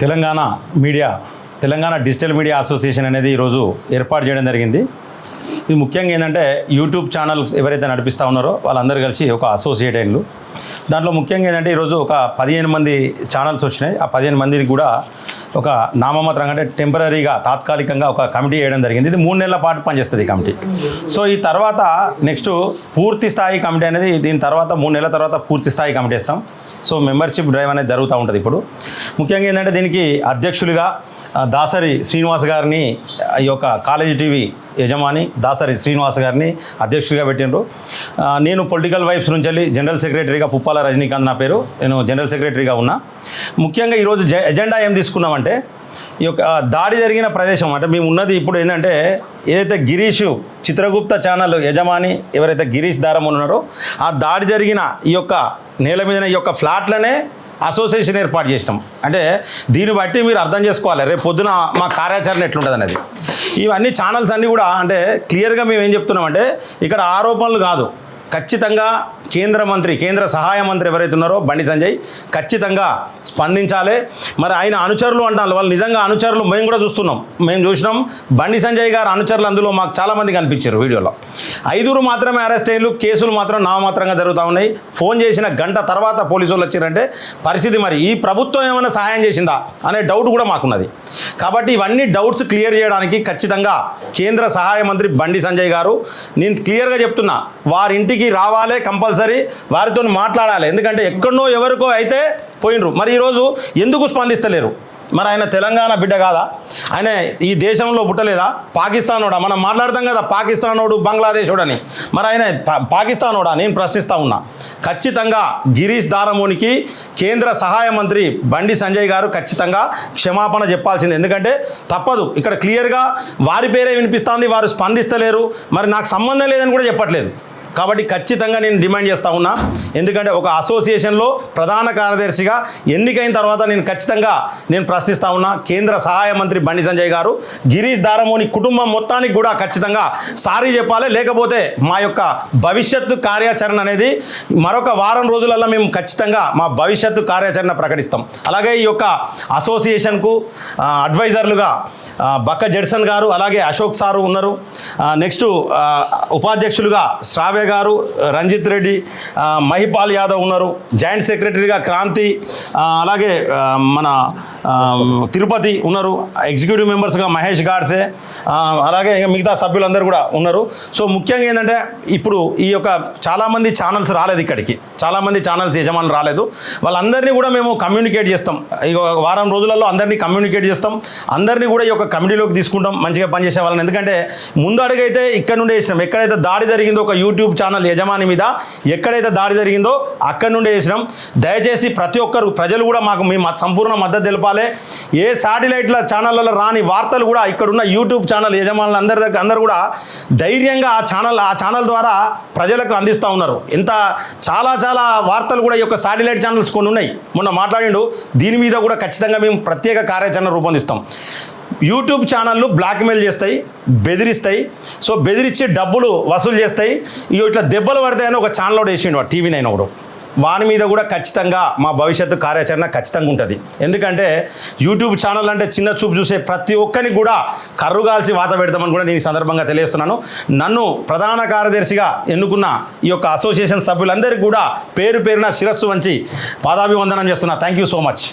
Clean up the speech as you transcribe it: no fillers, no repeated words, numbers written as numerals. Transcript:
Telangana media Telangana digital media association అనేది ఈరోజు ఏర్పాటు చేయడం జరిగింది. ఇది ముఖ్యంగా ఏంటంటే యూట్యూబ్ ఛానల్స్ ఎవరైతే నడిపిస్తూ ఉన్నారో వాళ్ళందరూ కలిసి ఒక అసోసియేట్ అయినలు. దాంట్లో ముఖ్యంగా ఏంటంటే ఈరోజు ఒక 15 మంది ఛానల్స్ వచ్చినాయి. ఆ 15 మందిని కూడా ఒక నామమాత్రంగా అంటే టెంపరీగా తాత్కాలికంగా ఒక కమిటీ వేయడం జరిగింది. ఇది 3 నెలల పాటు పనిచేస్తుంది ఈ కమిటీ. సో ఈ తర్వాత నెక్స్ట్ పూర్తి స్థాయి కమిటీ అనేది దీని తర్వాత 3 నెలల తర్వాత పూర్తి స్థాయి కమిటీ ఇస్తాం. సో మెంబర్షిప్ డ్రైవ్ అనేది జరుగుతూ ఉంటుంది. ఇప్పుడు ముఖ్యంగా ఏంటంటే దీనికి అధ్యక్షులుగా దాసరి శ్రీనివాస్ గారిని ఈ యొక్క కాలేజీ టీవీ యజమాని దాసరి శ్రీనివాస్ గారిని అధ్యక్షుడిగా పెట్టిండ్రు. నేను పొలిటికల్ వైబ్స్ నుంచి వెళ్ళి జనరల్ సెక్రటరీగా పుప్పాల రజనీకాంత్ నా పేరు, నేను జనరల్ సెక్రటరీగా ఉన్నా. ముఖ్యంగా ఈరోజు ఎజెండా ఏం తీసుకున్నామంటే ఈ యొక్క దాడి జరిగిన ప్రదేశం అంటే మేము ఉన్నది ఇప్పుడు ఏంటంటే ఏదైతే గిరీష్ చిత్రగుప్త ఛానల్ యజమాని ఎవరైతే గిరీష్ దారం ఉన్నారో ఆ దాడి జరిగిన ఈ యొక్క నేల మీద ఈ యొక్క ఫ్లాట్లనే అసోసియేషన్ ఏర్పాటు చేసినాం. అంటే దీన్ని బట్టి మీరు అర్థం చేసుకోవాలి రేపు పొద్దున మా కార్యాచరణ ఎట్లుంటుంది అనేది. ఇవన్నీ ఛానల్స్ అన్నీ కూడా అంటే క్లియర్గా మేము ఏం చెప్తున్నామంటే ఇక్కడ ఆరోపణలు కాదు, ఖచ్చితంగా కేంద్ర సహాయ మంత్రి ఎవరైతే ఉన్నారో బండి సంజయ్ ఖచ్చితంగా స్పందించాలి. మరి ఆయన అనుచరులు అంటారు, వాళ్ళు నిజంగా అనుచరులు మేము కూడా మేము చూసినాం. బండి సంజయ్ గారు అనుచరులు అందులో మాకు చాలామంది కనిపించారు వీడియోలో. 5 మాత్రమే అరెస్ట్ అయ్యారు, కేసులు మాత్రం నామమాత్రంగా జరుగుతూ ఉన్నాయి. ఫోన్ చేసిన గంట తర్వాత పోలీసు వాళ్ళు వచ్చారంటే పరిస్థితి మరి ఈ ప్రభుత్వం ఏమైనా సహాయం చేసిందా అనే డౌట్ కూడా మాకున్నది. కాబట్టి ఇవన్నీ డౌట్స్ క్లియర్ చేయడానికి ఖచ్చితంగా కేంద్ర సహాయ మంత్రి బండి సంజయ్ గారు నేను క్లియర్గా చెప్తున్నా వారింటికి రావాలి, కంపల్సరీ వారితో మాట్లాడాలి. ఎందుకంటే ఎక్కడనో ఎవరికో అయితే పోయినరు, మరి ఈరోజు ఎందుకు స్పందిస్తలేరు? మరి ఆయన తెలంగాణ బిడ్డ కాదా? ఆయన ఈ దేశంలో పుట్టలేదా? పాకిస్తానోడా? మనం మాట్లాడతాం కదా పాకిస్తానోడు బంగ్లాదేశోడు అని. మరి ఆయన పాకిస్తానోడా? నేను ప్రశ్నిస్తూ ఉన్నా. ఖచ్చితంగా గిరీష్ దారమోనికి కేంద్ర సహాయ మంత్రి బండి సంజయ్ గారు ఖచ్చితంగా క్షమాపణ చెప్పాల్సింది. ఎందుకంటే తప్పదు, ఇక్కడ క్లియర్గా వారి పేరే వినిపిస్తుంది, వారు స్పందిస్తలేరు, మరి నాకు సంబంధం లేదని కూడా చెప్పట్లేదు. కాబట్టి ఖచ్చితంగా నేను డిమాండ్ చేస్తూ ఉన్నా. ఎందుకంటే ఒక అసోసియేషన్లో ప్రధాన కార్యదర్శిగా ఎన్నికైన తర్వాత ఖచ్చితంగా నేను ప్రశ్నిస్తూ ఉన్నా. కేంద్ర సహాయ మంత్రి బండి సంజయ్ గారు గిరీష్ దారమోని కుటుంబం మొత్తానికి కూడా ఖచ్చితంగా సారీ చెప్పాలి. లేకపోతే మా యొక్క భవిష్యత్తు కార్యాచరణ అనేది మరొక వారం రోజులలో మేము ఖచ్చితంగా మా భవిష్యత్తు కార్యాచరణ ప్రకటిస్తాం. అలాగే ఈ యొక్క అసోసియేషన్కు అడ్వైజర్లుగా బక్క జడ్సన్ గారు అలాగే అశోక్ సారు ఉన్నారు. నెక్స్ట్ ఉపాధ్యక్షులుగా శ్రావ్య గారు, రంజిత్ రెడ్డి, మహిపాల్ యాదవ్ ఉన్నారు. జాయింట్ సెక్రటరీగా క్రాంతి, అలాగే మన తిరుపతి ఉన్నారు. ఎగ్జిక్యూటివ్ మెంబర్స్గా మహేష్ గాడ్సే, అలాగే మిగతా సభ్యులందరూ కూడా ఉన్నారు. సో ముఖ్యంగా ఏంటంటే ఇప్పుడు ఈ యొక్క చాలామంది ఛానల్స్ రాలేదు, ఇక్కడికి చాలామంది ఛానల్స్ యజమానులు రాలేదు. వాళ్ళందరినీ కూడా మేము కమ్యూనికేట్ చేస్తాం. ఈ వారం రోజులలో అందరినీ కమ్యూనికేట్ చేస్తాం. అందరినీ కూడా ఈ యొక్క కమిటీలోకి తీసుకుంటాం, మంచిగా పనిచేసే వాళ్ళని. ఎందుకంటే ముందు అడుగైతే ఇక్కడ నుండే వేసినాం. ఎక్కడైతే దాడి జరిగిందో ఒక యూట్యూబ్ ఛానల్ యజమాని మీద ఎక్కడైతే దాడి జరిగిందో అక్కడి నుండే వేసినాం. దయచేసి ప్రతి ఒక్కరు ప్రజలు కూడా మాకు మీ సంపూర్ణ మద్దతు తెలపాలి. ఏ శాటిలైట్ల ఛానళ్ళలో రాని వార్తలు కూడా ఇక్కడున్న యూట్యూబ్ ఛానల్ యజమానులు అందరూ కూడా ధైర్యంగా ఆ ఛానల్ ద్వారా ప్రజలకు అందిస్తూ ఉన్నారు. చాలా వార్తలు కూడా ఈ యొక్క శాటిలైట్ ఛానల్స్ కొన్ని ఉన్నాయి. మొన్న మాట్లాడిండు, దీని మీద కూడా ఖచ్చితంగా మేము ప్రత్యేక కార్యాచరణ రూపొందిస్తాం. యూట్యూబ్ ఛానళ్ళు బ్లాక్మెయిల్ చేస్తాయి, బెదిరిస్తాయి. సో బెదిరించి డబ్బులు వసూలు చేస్తాయి. ఇట్లా దెబ్బలు పడతాయని ఒక ఛానల్ ఒకటి వేసిండు, TV9 ఒకడు. వాని మీద కూడా ఖచ్చితంగా మా భవిష్యత్తు కార్యాచరణ ఖచ్చితంగా ఉంటుంది. ఎందుకంటే యూట్యూబ్ ఛానల్ అంటే చిన్న చూపు చూసే ప్రతి ఒక్కరికి కూడా కర్రుగాల్చి వాత పెడతామని కూడా నేను ఈ సందర్భంగా తెలియజేస్తున్నాను. నన్ను ప్రధాన కార్యదర్శిగా ఎన్నుకున్న ఈ యొక్క అసోసియేషన్ సభ్యులందరికీ కూడా పేరున శిరస్సు వంచి పాదాభివందనం చేస్తున్నా. Thank you so much.